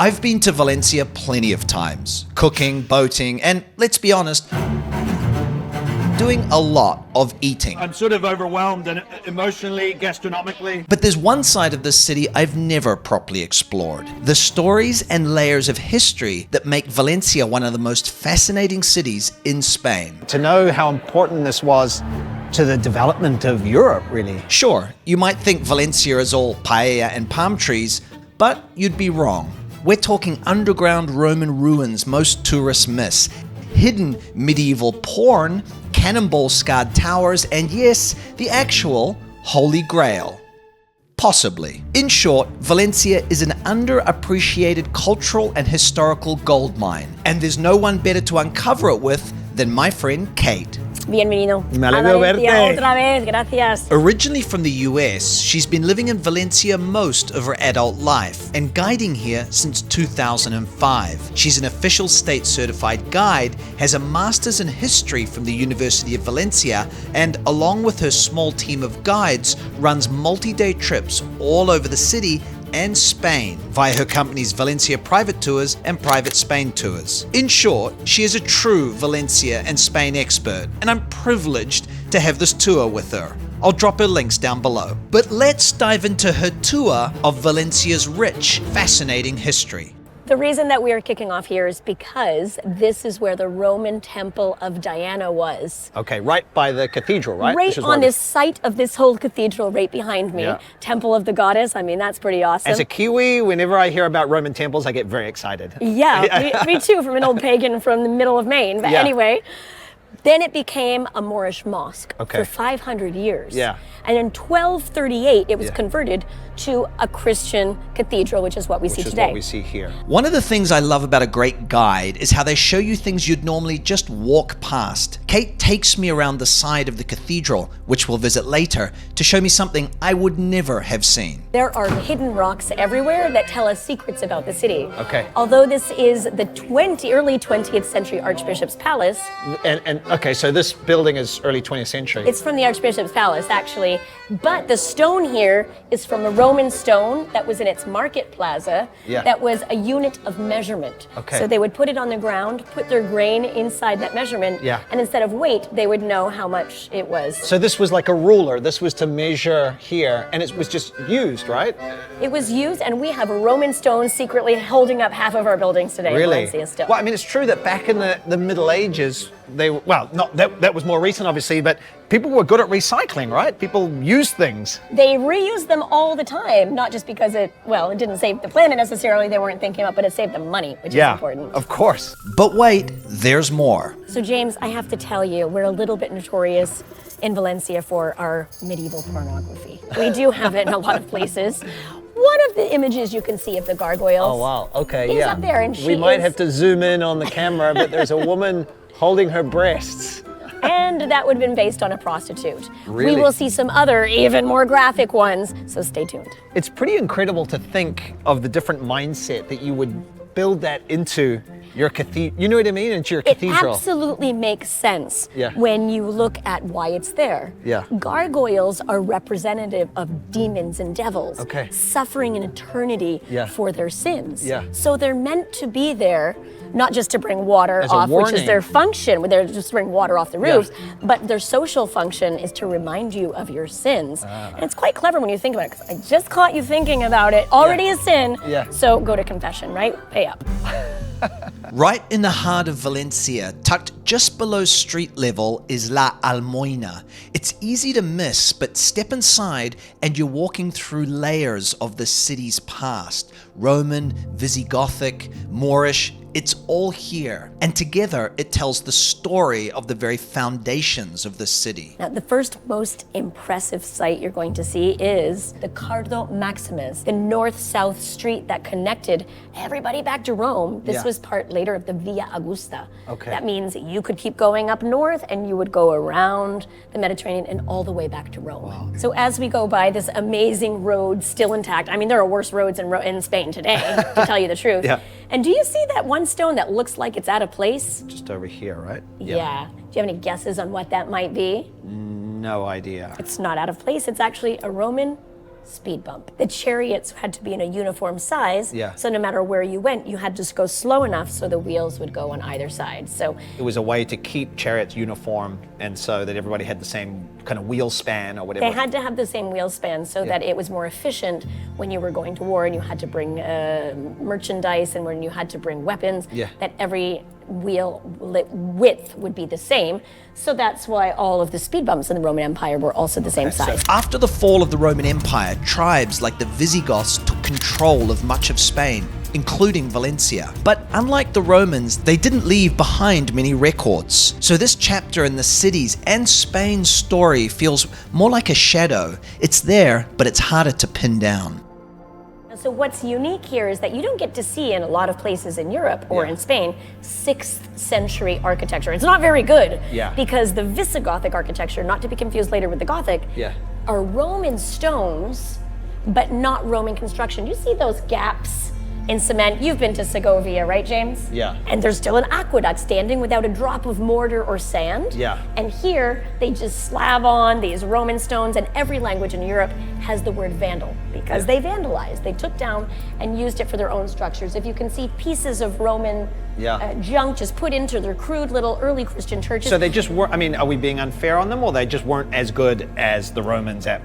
I've been to Valencia plenty of times, cooking, boating, and let's be honest, doing a lot of eating. I'm sort of overwhelmed and emotionally, gastronomically. But there's one side of this city I've never properly explored. The stories and layers of history that make Valencia one of the most fascinating cities in Spain. To know how important this was to the development of Europe, really. Sure, you might think Valencia is all paella and palm trees, but you'd be wrong. We're talking underground Roman ruins most tourists miss, hidden medieval porn, cannonball-scarred towers, and yes, the actual Holy Grail. Possibly. In short, Valencia is an underappreciated cultural and historical goldmine, and there's no one better to uncover it with than my friend Kate. Bienvenido. Me alegro verte. Otra vez, gracias. Originally from the US, she's been living in Valencia most of her adult life and guiding here since 2005. She's an official state-certified guide, has a master's in history from the University of Valencia, and along with her small team of guides, runs multi-day trips all over the city and Spain via her company's Valencia Private Tours and Private Spain Tours. In short, she is a true Valencia and Spain expert, and I'm privileged to have this tour with her. I'll drop her links down below. But let's dive into her tour of Valencia's rich, fascinating history. The reason that we are kicking off here is because this is where the Roman Temple of Diana was. Okay, right by the cathedral, right? Right on this site of this whole cathedral right behind me. Yeah. Temple of the Goddess, I mean, that's pretty awesome. As a Kiwi, whenever I hear about Roman temples, I get very excited. Yeah, me too, from an old pagan from the middle of Maine. But Yeah. anyway, then it became a Moorish mosque Okay. for 500 years. Yeah. And in 1238, it was Yeah. converted to a Christian cathedral, which is what we see Which is today. what we see here. One of the things I love about a great guide is how they show you things you'd normally just walk past. Kate takes me around the side of the cathedral, which we'll visit later, to show me something I would never have seen. There are hidden rocks everywhere that tell us secrets about the city. Okay. Although this is the early 20th century Archbishop's Palace, And okay, so this building is early 20th century. it's from the Archbishop's Palace actually, but the stone here is from a Roman stone that was in its market plaza. Yeah. That was a unit of measurement. Okay. So they would put it on the ground, put their grain inside that measurement, Yeah. and instead of weight, they would know how much it was. So this was like a ruler. This was to measure here, and it was just used, right? It was used, and we have a Roman stone secretly holding up half of our buildings today in Valencia still. Well, I mean, it's true that back in the Middle Ages, that was more recent, obviously, but people were good at recycling, right? People used things. They reuse them all the time, not just because it didn't save the planet necessarily, they weren't thinking about, but it saved them money, which is important. Of course. But wait, there's more. So James, I have to tell you, we're a little bit notorious in Valencia for our medieval pornography. We do have it in a lot of places. One of the images you can see of the gargoyles. Oh, wow. Okay, is yeah. up there, and we might have to zoom in on the camera, but there's a woman holding her breasts. And that would have been based on a prostitute. Really? We will see some other, even more graphic ones, so stay tuned. It's pretty incredible to think of the different mindset that you would build that into your cathedral. You know what I mean? Into your cathedral. It absolutely makes sense Yeah. when you look at why it's there. Yeah. Gargoyles are representative of demons and devils Okay. suffering in eternity Yeah. for their sins. Yeah. So they're meant to be there, not just to bring water As a off, which is warning. their function, where they're just to bring water off the roofs, but their social function is to remind you of your sins. And it's quite clever when you think about it, because I just caught you thinking about it, already a sin, Yeah. so go to confession, right? Pay up. Right in the heart of Valencia, tucked just below street level, is La Almoina. It's easy to miss, but step inside and you're walking through layers of the city's past. Roman, Visigothic, Moorish, it's all here. And together it tells the story of the very foundations of the city. Now, the first most impressive sight you're going to see is the Cardo Maximus, the north-south street that connected everybody back to Rome. This was part later of the Via Augusta. Okay. That means you could keep going up north and you would go around the Mediterranean and all the way back to Rome. Wow. So as we go by this amazing road still intact, I mean, there are worse roads in Spain today, to tell you the truth. Yeah. And do you see that one stone that looks like it's out of place? Just over here, right? Yeah. Do you have any guesses on what that might be? No idea. It's not out of place. It's actually a Roman speed bump. The chariots had to be in a uniform size, Yeah. so no matter where you went, you had to just go slow enough so the wheels would go on either side. So It was a way to keep chariots uniform and so that everybody had the same kind of wheel span or whatever. they had to have the same wheel span so that it was more efficient when you were going to war and you had to bring merchandise and when you had to bring weapons, Yeah. that every wheel width would be the same. So that's why all of the speed bumps in the Roman Empire were also the same size. After the fall of the Roman Empire, tribes like the Visigoths took control of much of Spain, including Valencia. But unlike the Romans, they didn't leave behind many records. So this chapter in the cities and Spain's story feels more like a shadow. It's there, but it's harder to pin down. So what's unique here is that you don't get to see in a lot of places in Europe or in Spain 6th century architecture. It's not very good because the Visigothic architecture, not to be confused later with the Gothic, are Roman stones, but not Roman construction. You see those gaps in cement? You've been to Segovia, right, James? Yeah. And there's still an aqueduct standing without a drop of mortar or sand. Yeah. And here they just slab on these Roman stones, and every language in Europe has the word vandal because they vandalized. They took down and used it for their own structures. If you can see pieces of Roman junk just put into their crude little early Christian churches. So they just weren't, I mean, are we being unfair on them or they just weren't as good as the Romans at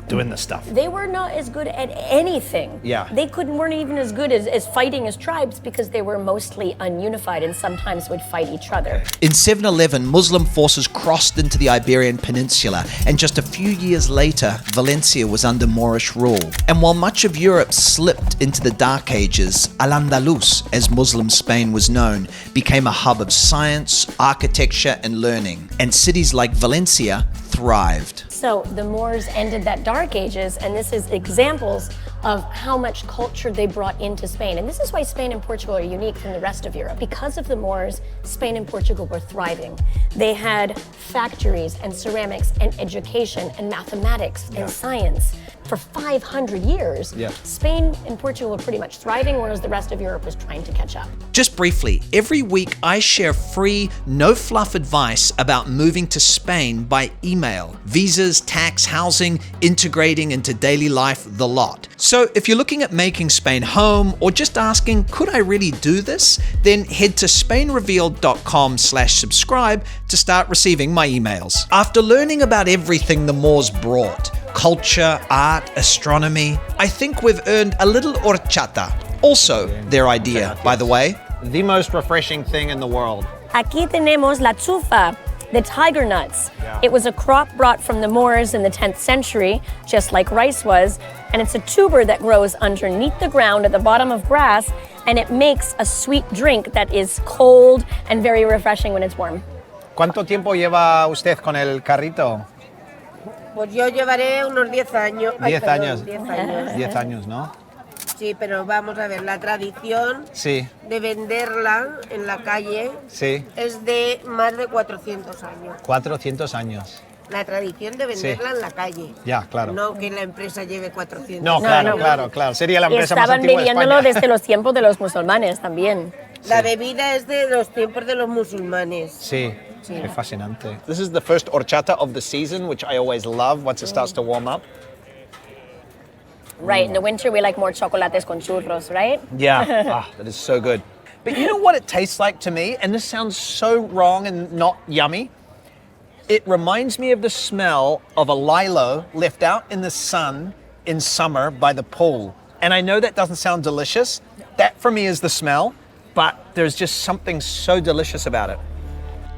doing this stuff? They were not as good at anything. Yeah. They weren't even as good as fighting as tribes because they were mostly ununified and sometimes would fight each other. In 711, Muslim forces crossed into the Iberian Peninsula, and just a few years later, Valencia was under Moorish rule. And while much of Europe slipped into the Dark Ages, Al-Andalus, as Muslim Spain was known, became a hub of science, architecture, and learning. And cities like Valencia thrived. So the Moors ended that Dark Ages, and this is examples of how much culture they brought into Spain. And this is why Spain and Portugal are unique from the rest of Europe. Because of the Moors, Spain and Portugal were thriving. They had factories and ceramics and education and mathematics and science. For 500 years, Spain and Portugal were pretty much thriving, whereas the rest of Europe was trying to catch up. Just briefly, every week I share free, no-fluff advice about moving to Spain by email. Visas, tax, housing, integrating into daily life, the lot. So if you're looking at making Spain home or just asking, could I really do this? Then head to spainrevealed.com/subscribe to start receiving my emails. After learning about everything the Moors brought, culture, art, astronomy, I think we've earned a little horchata. Also their idea, by the way. The most refreshing thing in the world. Aquí tenemos la chufa, the tiger nuts. It was a crop brought from the Moors in the 10th century, just like rice was, and it's a tuber that grows underneath the ground at the bottom of grass, and it makes a sweet drink that is cold and very refreshing when it's warm. ¿Cuánto tiempo lleva usted con el carrito? Pues yo llevaré unos 10 años. Ay, 10 perdón, años. 10 años. 10 años, ¿no? Sí, pero vamos a ver, la tradición Sí, de venderla en la calle sí. es de más de 400 años. 400 años. La tradición de venderla en la calle. Ya, claro. No que la empresa lleve 400 No, años. claro, no. claro. Sería la Y empresa más estaban antigua de bebiéndolo España. desde los tiempos de los musulmanes también. La bebida es de los tiempos de los musulmanes. Sí, es fascinante. This is the first horchata of the season, which I always love once it starts to warm up. Right, in the winter we like more chocolates con churros, right? Yeah, that is so good. But you know what it tastes like to me? And this sounds so wrong and not yummy. It reminds me of the smell of a lilo left out in the sun in summer by the pool. And I know that doesn't sound delicious. That for me is the smell, but there's just something so delicious about it.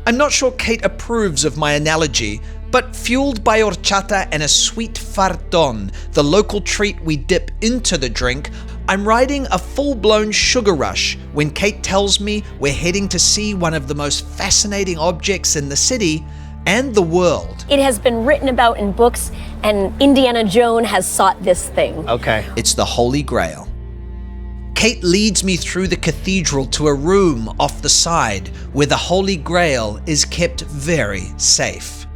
I'm not sure Kate approves of my analogy, but fueled by horchata and a sweet fartón, the local treat we dip into the drink, I'm riding a full-blown sugar rush when Kate tells me we're heading to see one of the most fascinating objects in the city and the world. It has been written about in books, and Indiana Jones has sought this thing. Okay. It's the Holy Grail. Kate leads me through the cathedral to a room off the side where the Holy Grail is kept very safe.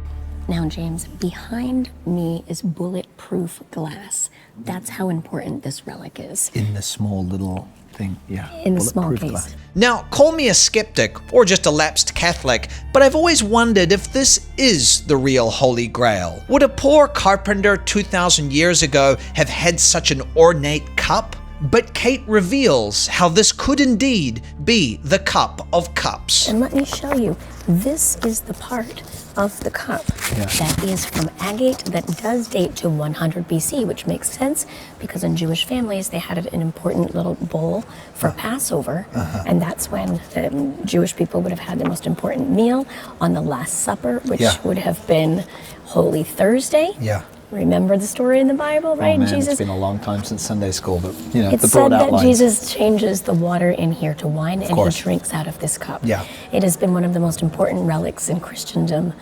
Now, James, behind me is bulletproof glass. That's how important this relic is. In the small little thing, yeah. In the small Bulletproof case. glass. Now, call me a skeptic or just a lapsed Catholic, but I've always wondered if this is the real Holy Grail. Would a poor carpenter 2,000 years ago have had such an ornate cup? But Kate reveals how this could indeed be the cup of cups. And let me show you. This is the part of the cup that is from agate that does date to 100 BC, which makes sense because in Jewish families they had an important little bowl for Passover, and that's when Jewish people would have had the most important meal on the Last Supper, which would have been Holy Thursday. Yeah. Remember the story in the Bible, right? Oh man, Jesus. it's been a long time since Sunday school, but you know, It's the said broad that outlines. Jesus changes the water in here to wine, and he course. drinks out of this cup. Yeah. It has been one of the most important relics in Christendom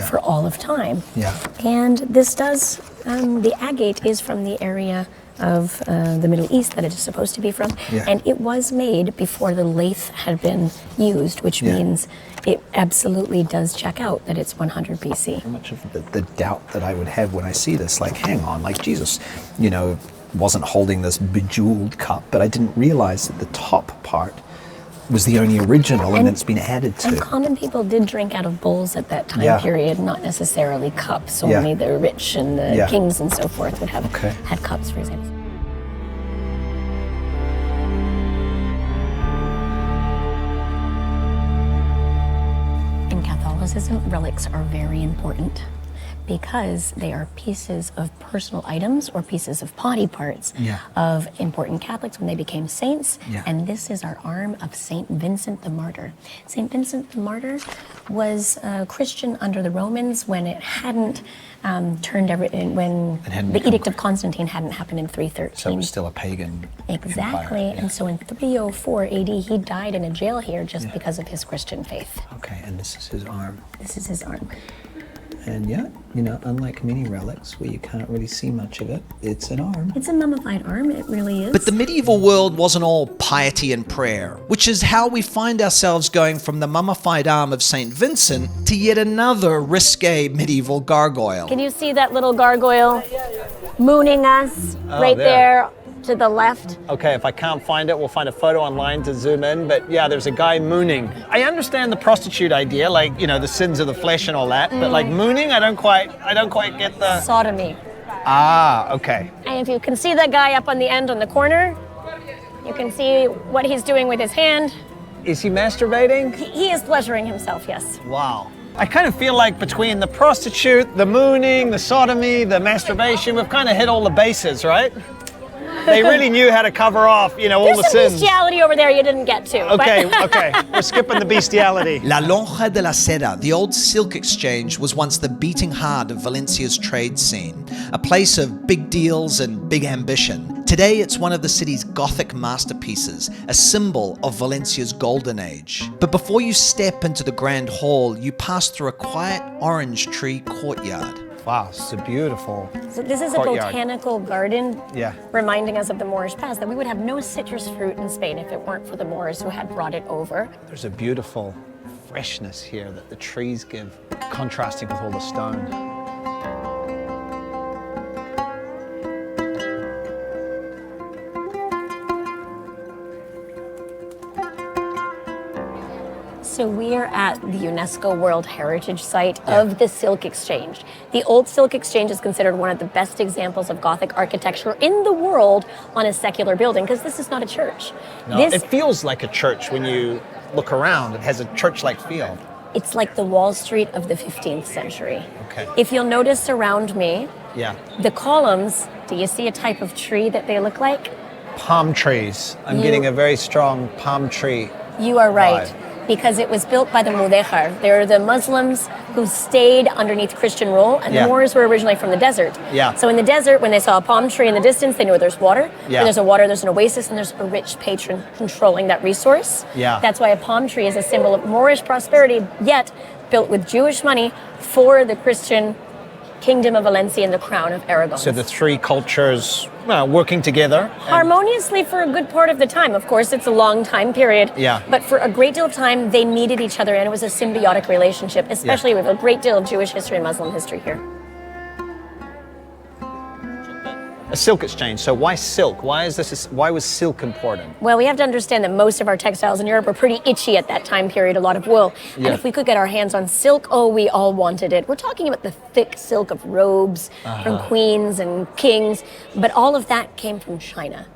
for all of time. Yeah. And this does, the agate is from the area of the Middle East that it is supposed to be from, and it was made before the lathe had been used, which means it absolutely does check out that it's 100 BC. How much of the doubt that I would have when I see this, like, hang on, like Jesus, you know, wasn't holding this bejeweled cup, but I didn't realize that the top part was the only original and it's been added to. And common people did drink out of bowls at that time period, not necessarily cups. Only the rich and the kings and so forth would have had cups, for example. In Catholicism, relics are very important because they are pieces of personal items or pieces of body parts of important Catholics when they became saints. And this is our arm of Saint Vincent the Martyr. Saint Vincent the Martyr was a Christian under the Romans when it hadn't when the Edict of Constantine hadn't happened in 313. So it was still a pagan Exactly. empire. And so in 304 AD, he died in a jail here just because of his Christian faith. Okay, and this is his arm. This is his arm. And yeah, you know, unlike many relics where you can't really see much of it, it's an arm. It's a mummified arm, it really is. But the medieval world wasn't all piety and prayer, which is how we find ourselves going from the mummified arm of St. Vincent to yet another risque medieval gargoyle. Can you see that little gargoyle mooning us right there to the left? Okay, if I can't find it, we'll find a photo online to zoom in, but yeah, there's a guy mooning. I understand the prostitute idea, like, you know, the sins of the flesh and all that, but like mooning, I don't quite get the... Sodomy. Ah, okay. And if you can see that guy up on the end on the corner, you can see what he's doing with his hand. Is he masturbating? He is pleasuring himself, yes. Wow. I kind of feel like between the prostitute, the mooning, the sodomy, the masturbation, we've kind of hit all the bases, right? They really knew how to cover off, you know, all the There's some sins. bestiality over there you didn't get to. Okay, okay. We're skipping the bestiality. La Lonja de la Seda, the old silk exchange, was once the beating heart of Valencia's trade scene, a place of big deals and big ambition. Today, it's one of the city's Gothic masterpieces, a symbol of Valencia's golden age. But before you step into the grand hall, you pass through a quiet orange tree courtyard. Wow, it's a beautiful So this is courtyard. a botanical garden, Yeah. reminding us of the Moorish past, that we would have no citrus fruit in Spain if it weren't for the Moors who had brought it over. There's a beautiful freshness here that the trees give, contrasting with all the stone. So we are at the UNESCO World Heritage Site of the Silk Exchange. The old Silk Exchange is considered one of the best examples of Gothic architecture in the world on a secular building, because this is not a church. No, This, it feels like a church when you look around. It has a church-like feel. it's like the Wall Street of the 15th century. Okay. If you'll notice around me, Yeah. the columns, do you see a type of tree that they look like? Palm trees. I'm You- getting a very strong palm tree. You are right, Vibe. because it was built by the Mudéjar. They're the Muslims who stayed underneath Christian rule, and Yeah. the Moors were originally from the desert. Yeah. So in the desert, when they saw a palm tree in the distance, they knew there's water. Yeah. When there's a water, there's an oasis, and there's a rich patron controlling that resource. Yeah. That's why a palm tree is a symbol of Moorish prosperity, yet built with Jewish money for the Christian Kingdom of Valencia and the Crown of Aragon. So the three cultures working together. Harmoniously for a good part of the time. Of course, it's a long time period. Yeah. But for a great deal of time, they needed each other, and it was a symbiotic relationship, especially with a great deal of Jewish history and Muslim history here. A silk exchange. So why silk? Why was silk important? Well, we have to understand that most of our textiles in Europe were pretty itchy at that time period, a lot of wool. Yeah. And if we could get our hands on silk, oh, we all wanted it. We're talking about the thick silk of robes from queens and kings, but all of that came from China.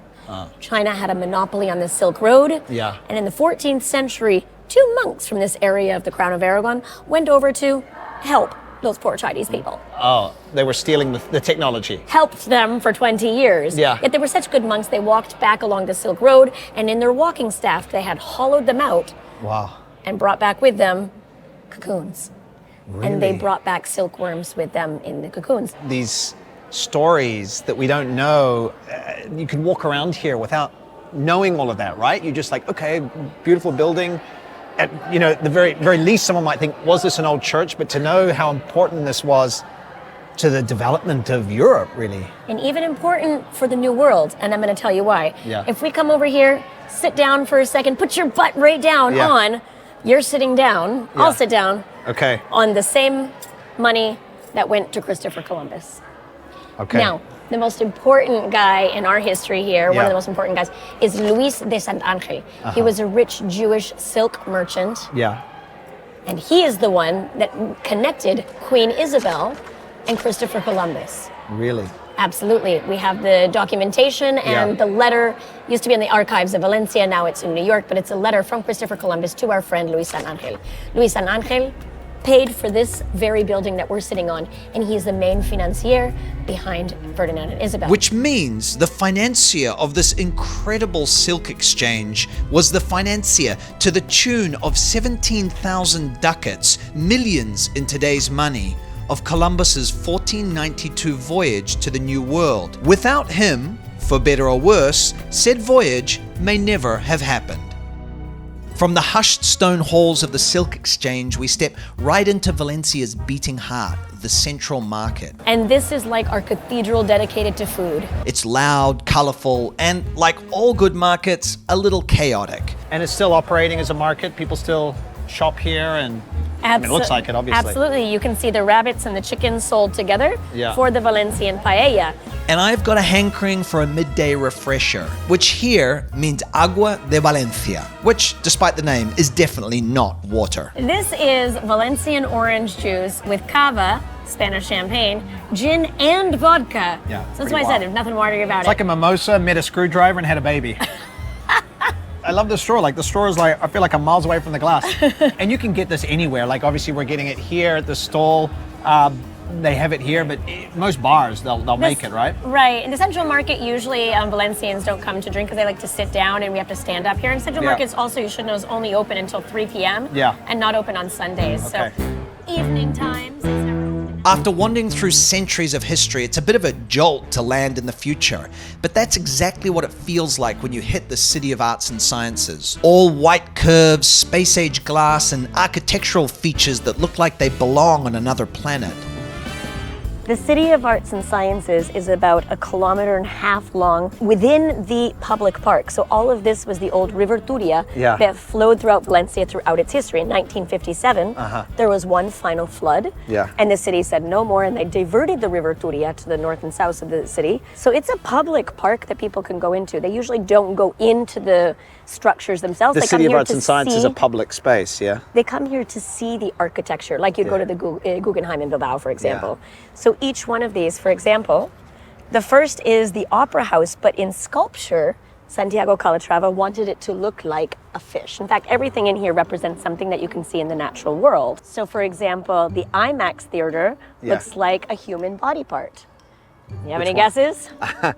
China had a monopoly on the Silk Road. Yeah. And in the 14th century, 2 monks from this area of the Crown of Aragon went over to help those poor Chinese people. Oh, they were stealing the technology. Helped them for 20 years. Yeah. Yet they were such good monks, they walked back along the Silk Road, and in their walking staff, they had hollowed them out Wow. and brought back with them cocoons. And they Really? brought back silkworms with them in the cocoons. These stories that we don't know, you can walk around here without knowing all of that, right? You're just like, okay, beautiful building. At, the very least, someone might think, was this an old church? But to know how important this was to the development of Europe, really. And even important for the New World, and I'm going to tell you why. Yeah. If we come over here, sit down for a second, put your butt right down Yeah. on, you're sitting down, Yeah. I'll sit down, Okay. on the same money that went to Christopher Columbus. Okay. Now, the most important guy in our history here, one Yeah. of the most important guys, is Luis de Sant Angel. He was a rich Jewish silk merchant, Yeah. and he is the one that connected Queen Isabel and Christopher Columbus. Really. Absolutely. We have the documentation and Yeah. the letter used to be in the archives of Valencia, now it's in New York, but it's a letter from Christopher Columbus to our friend Luis Sant Angel. Luis Sant Angel paid for this very building that we're sitting on, and he's the main financier behind Ferdinand and Isabel. Which means the financier of this incredible silk exchange was the financier to the tune of 17,000 ducats, millions in today's money, of Columbus's 1492 voyage to the New World. Without him, for better or worse, said voyage may never have happened. From the hushed stone halls of the Silk Exchange, we step right into Valencia's beating heart, the central market. And this is like our cathedral dedicated to food. It's loud, colourful, and like all good markets, a little chaotic. And it's still operating as a market. People still shop here, and I mean, it looks like it, obviously. Absolutely. You can see the rabbits and the chickens sold together Yeah. for the Valencian paella. And I've got a hankering for a midday refresher, which here means agua de Valencia, which, despite the name, is definitely not water. This is Valencian orange juice with cava, Spanish champagne, gin, and vodka. Yeah, So that's pretty why I said wild. there's nothing watery about It's it. like a mimosa, met a screwdriver, and had a baby. I love the straw. Like, the straw is like, I feel like I'm miles away from the glass. And you can get this anywhere. Like, obviously, we're getting it here at the stall. They have it here, but most bars, they'll make it, right? Right. In the Central Market, usually Valencians don't come to drink because they like to sit down and we have to stand up here. And Central Yeah. Markets also, you should know, is only open until 3 p.m. Yeah. And not open on Sundays. Okay. So evening times, it's never open. After wandering through centuries of history, it's a bit of a jolt to land in the future. But that's exactly what it feels like when you hit the City of Arts and Sciences. All white curves, space-age glass, and architectural features that look like they belong on another planet. The City of Arts and Sciences is about 1.5 kilometers long within the public park. So all of this was the old River Turia Yeah. that flowed throughout Valencia throughout its history. In 1957, there was one final flood, Yeah. and the city said no more, and they diverted the River Turia to the north and south of the city. So it's a public park that people can go into. They usually don't go into the structures themselves. The They come City of here Arts to and Science is see- a public space, yeah? They come here to see the architecture, like you'd go to the Guggenheim in Bilbao, for example. So each one of these, for example, the first is the Opera House, but in sculpture, Santiago Calatrava wanted it to look like a fish. In fact, everything in here represents something that you can see in the natural world. So for example, the IMAX theater looks like a human body part. You have any guesses? Oh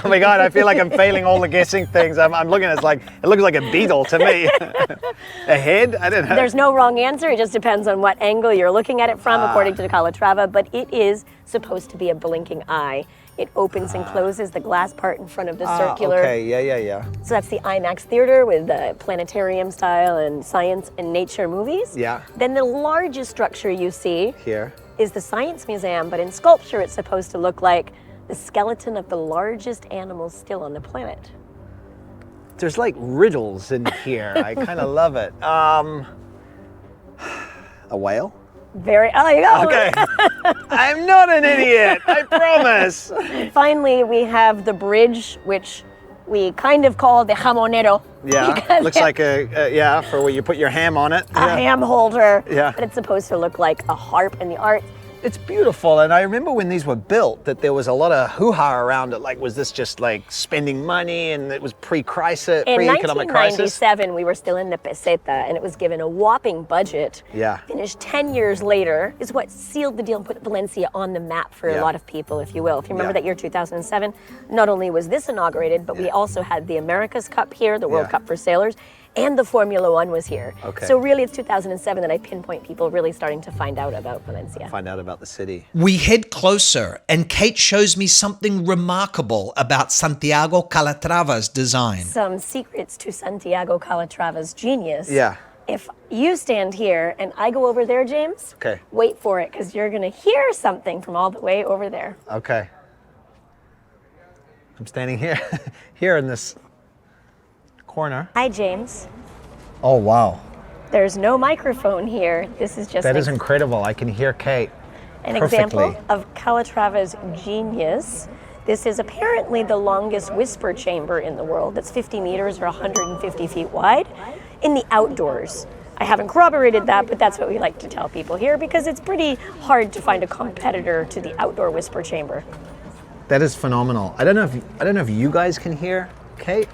my God, I feel like I'm failing all the guessing things. I'm looking at it looks like a beetle to me. A head? I don't know. There's no wrong answer. It just depends on what angle you're looking at it from, according to the Calatrava. But it is supposed to be a blinking eye. It opens and closes the glass part in front of the circular. Okay, yeah. So that's the IMAX theater with the planetarium style and science and nature movies. Yeah. Then the largest structure you see Here. is the Science Museum, but in sculpture it's supposed to look like the skeleton of the largest animal still on the planet. There's like riddles in here. I kind of love it. A whale? Very, oh, there you go. Okay. I'm not an idiot, I promise. Finally, we have the bridge, which we kind of call the jamonero. Yeah, because looks like yeah, for where you put your ham on it. a ham holder. Yeah. But it's supposed to look like a harp in the art. It's beautiful, and I remember when these were built that there was a lot of hoo-ha around it. Like, was this just like spending money, and it was pre-crisis, In pre-economic crisis? 1997, we were still in the peseta, and it was given a whopping budget. Yeah. Finished 10 years later is what sealed the deal and put Valencia on the map for Yeah. a lot of people, if you will. If you remember Yeah. that year 2007, not only was this inaugurated, but we also had the America's Cup here, the World Yeah. Cup for sailors, and the Formula One was here. Okay. So really, it's 2007 that I pinpoint people really starting to find out about Valencia. Find out about the city. We head closer, and Kate shows me something remarkable about Santiago Calatrava's design. Some secrets to Santiago Calatrava's genius. Yeah. If you stand here and I go over there, James, Okay. wait for it, because you're going to hear something from all the way over there. Okay. I'm standing here, here in this corner. Hi, James. Oh, wow. There's no microphone here. This is just That is incredible. I can hear Kate an perfectly. example of Calatrava's genius. This is apparently the longest whisper chamber in the world. It's 50 meters or 150 feet wide in the outdoors. I haven't corroborated that, but that's what we like to tell people here because it's pretty hard to find a competitor to the outdoor whisper chamber. That is phenomenal. I don't know if you guys can hear Kate.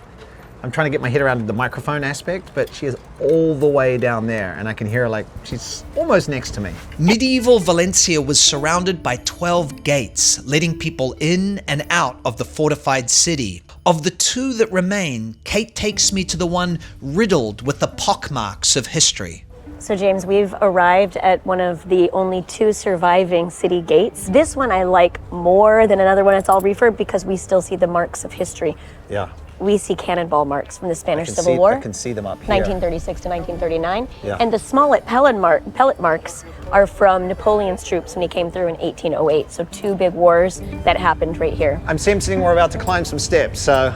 I'm trying to get my head around the microphone aspect, but she is all the way down there, and I can hear her like she's almost next to me. Medieval Valencia was surrounded by 12 gates, letting people in and out of the fortified city. Of the two that remain, Kate takes me to the one riddled with the pockmarks of history. So James, we've arrived at one of the only two surviving city gates. This one I like more than another one. It's all refurb because we still see the marks of history. Yeah. We see cannonball marks from the Spanish Civil War. I can see them up here. 1936 to 1939. Yeah. And the smaller pellet marks are from Napoleon's troops when he came through in 1808. So two big wars that happened right here. I'm sensing we're about to climb some steps, so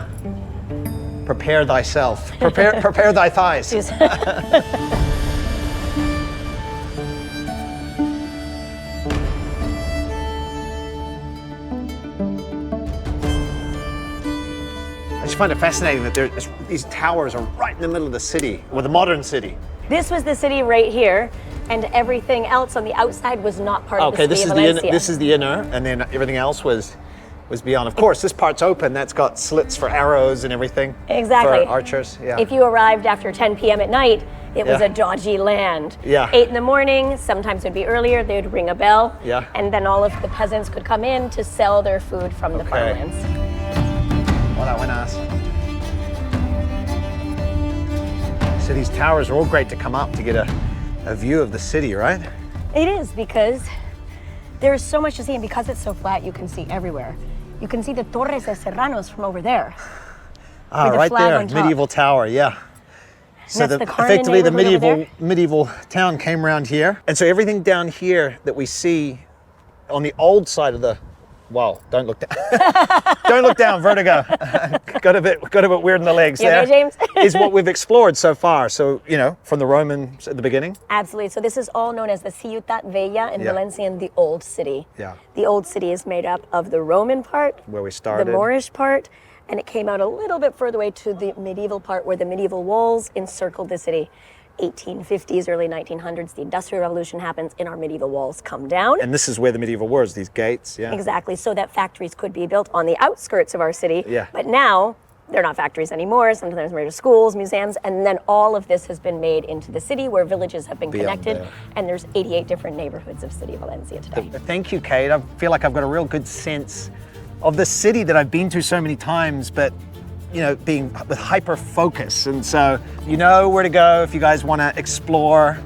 prepare thyself. Prepare thy thighs. I just find it fascinating that these towers are right in the middle of the city, or the modern city. This was the city right here, and everything else on the outside was not part of the city of Valencia. This is the inner, and then everything else was beyond. Of course, this part's open. That's got slits for arrows and everything. Exactly. For archers. Yeah. If you arrived after 10 p.m. at night, it was Yeah. a dodgy land. Yeah. 8 in the morning, sometimes it would be earlier, they would ring a bell. Yeah. And then all of the peasants could come in to sell their food from the farmlands. Hola, buenas. So these towers are all great to come up to get a view of the city, right? It is, because there's so much to see, and because it's so flat, you can see everywhere. You can see the Torres de Serranos from over there. Ah, With the right flag there, on top. medieval tower, yeah. So that's the Carmen effectively the neighborhood over medieval town came around here. And so everything down here that we see on the old side of the, wow, don't look down. Don't look down, vertigo. got a bit weird in the legs You there. okay, James? Is what we've explored so far. So, you know, from the Romans at the beginning. Absolutely. So this is all known as the Ciutat Vella in Yeah. Valencia, and the Old City. Yeah. The Old City is made up of the Roman part, Where we started. the Moorish part, and it came out a little bit further away to the medieval part where the medieval walls encircled the city. 1850s, early 1900s, the Industrial Revolution happens and our medieval walls come down. And this is where the medieval wars, these gates, yeah. Exactly, so that factories could be built on the outskirts of our city. Yeah. But now, they're not factories anymore. Sometimes they're schools, museums, and then all of this has been made into the city where villages have been Beyond connected. there. And there's 88 different neighborhoods of City of Valencia today. Thank you, Kate. I feel like I've got a real good sense of the city that I've been to so many times, but you know, being with hyper focus. And so you know where to go if you guys want to explore,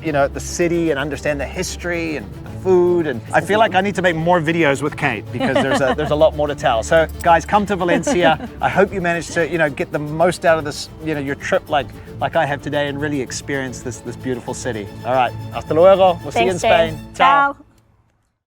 you know, the city and understand the history and the food. And I feel like I need to make more videos with Kate because there's a lot more to tell. So guys, come to Valencia. I hope you manage to, you know, get the most out of this, you know, your trip like I have today and really experience this beautiful city. All right, hasta luego. We'll see you in Thanks, Spain. James. Ciao.